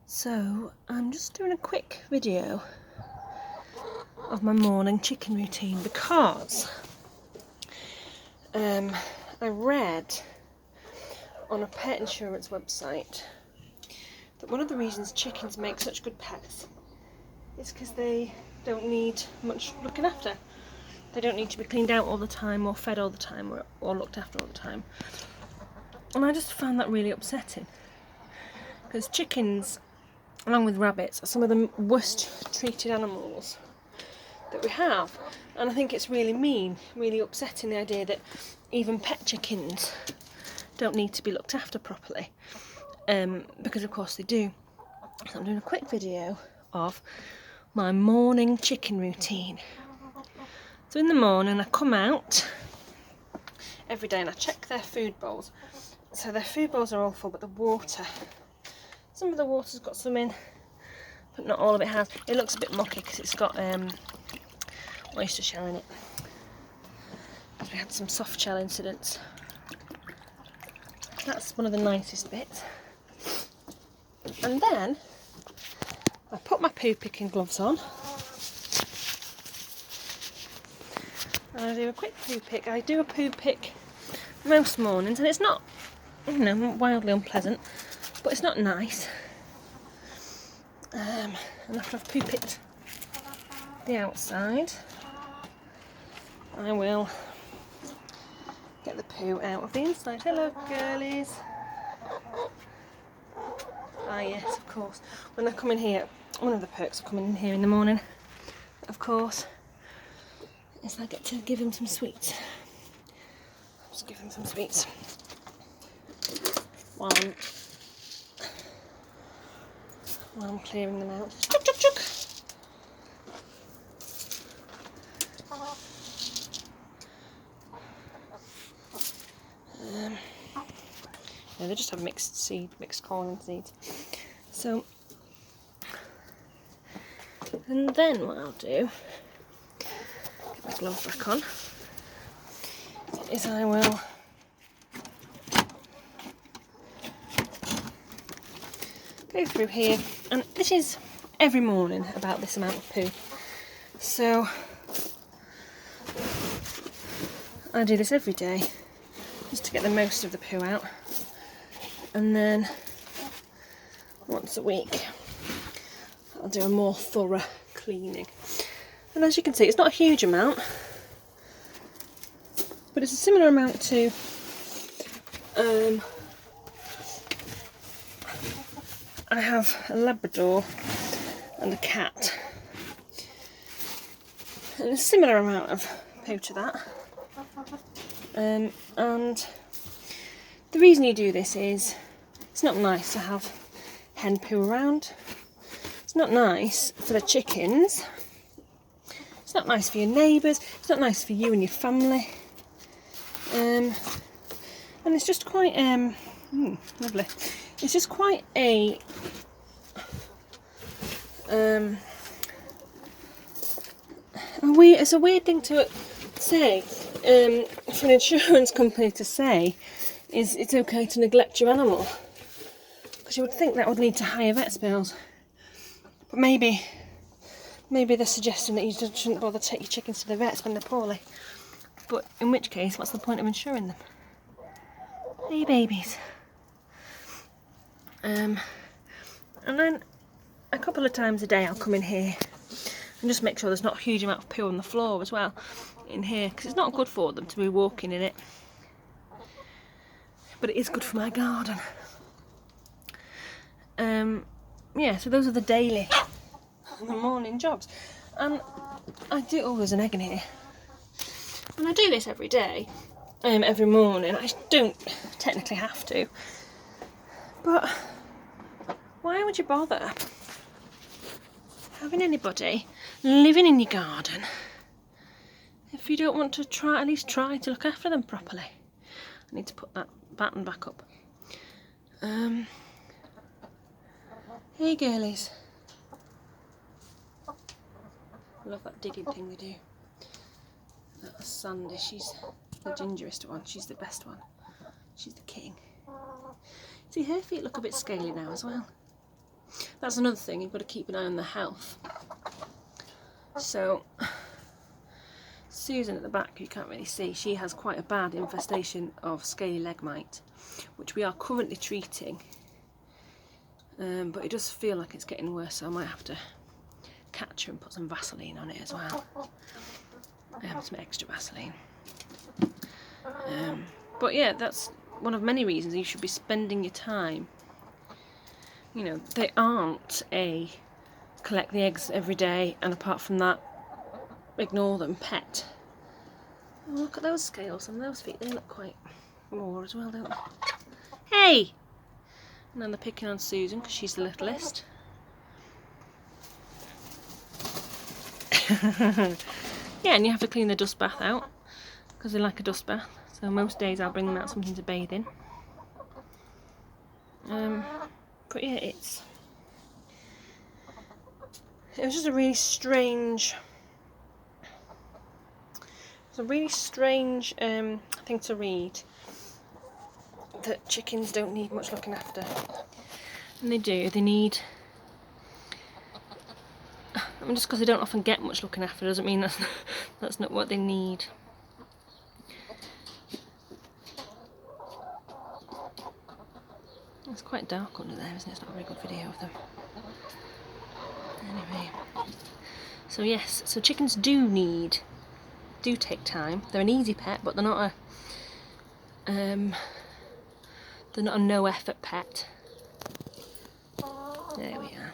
So I'm just doing a quick video of my morning chicken routine because I read on a pet insurance website that one of the reasons chickens make such good pets is because they don't need much looking after. They don't need to be cleaned out all the time or fed all the time or looked after all the time. And I just found that really upsetting because chickens, along with rabbits, are some of the worst treated animals that we have. And I think it's really mean, really upsetting, the idea that even pet chickens don't need to be looked after properly, because of course they do. So I'm doing a quick video of my morning chicken routine. So in the morning I come out every day and I check their food bowls. So their food bowls are all full, but the water, some of the water's got some in, but not all of it has. It looks a bit mucky because it's got oyster shell in it. We had some soft shell incidents. That's one of the nicest bits. And then I put my poo picking gloves on and I do a quick poo pick. I do a poo pick most mornings and it's not, wildly unpleasant, but it's not nice. And after I've poo picked the outside, I will get the poo out of the inside. Hello girlies. Ah yes, of course. When I come in here, one of the perks of coming in here in the morning, of course, is I get to give them some sweets. I'll just give them some sweets while I'm clearing them out. Chuk chuk chuk. Yeah, they just have mixed corn and seeds. So, and then what I'll do, get my glove back on, is I will go through here, and this is every morning about this amount of poo. So, I do this every day, just to get the most of the poo out. And then once a week I'll do a more thorough cleaning. And as you can see, it's not a huge amount, but it's a similar amount to I have a Labrador and a cat, and a similar amount of poo to that. And the reason you do this is it's not nice to have hen poo around. It's not nice for the chickens. It's not nice for your neighbours. It's not nice for you and your family. And it's just quite lovely. It's just quite a it's a weird thing to say for an insurance company to say. Is it's okay to neglect your animal, because you would think that would lead to higher vet bills. But maybe they're suggesting that you shouldn't bother to take your chickens to the vets when they're poorly. But in which case, what's the point of insuring them? Hey babies. And then a couple of times a day I'll come in here and just make sure there's not a huge amount of poo on the floor as well in here, because it's not good for them to be walking in it. But it is good for my garden. Yeah, so those are the daily, the morning jobs. And I do, oh, there's an egg in here. And I do this every day, every morning. I don't technically have to. But why would you bother having anybody living in your garden if you don't want to at least try to look after them properly? I need to put that batten back up. Hey girlies. I love that digging thing they do. That's Sandy, she's the gingerest one, she's the best one. She's the king. See, her feet look a bit scaly now as well. That's another thing, you've got to keep an eye on their health. So Susan at the back, you can't really see, she has quite a bad infestation of scaly leg mite, which we are currently treating, but it does feel like it's getting worse, so I might have to catch her and put some Vaseline on it as well. Some extra Vaseline. But yeah, that's one of many reasons you should be spending your time. You know, they aren't a collect the eggs every day and apart from that, ignore them pet. Oh, look at those scales on those feet, they look quite raw as well, don't they? Hey! And then they're picking on Susan because she's the littlest. Yeah, and you have to clean the dust bath out because they like a dust bath. So most days I'll bring them out something to bathe in. But yeah, it was just a really strange. It's a really strange thing to read. That chickens don't need much looking after, and they do. They need. I mean, just because they don't often get much looking after doesn't mean that's not what they need. It's quite dark under there, isn't it? It's not a very good video of them. Anyway, so yes, so chickens do take time. They're an easy pet, but they're not a no effort pet. There we are.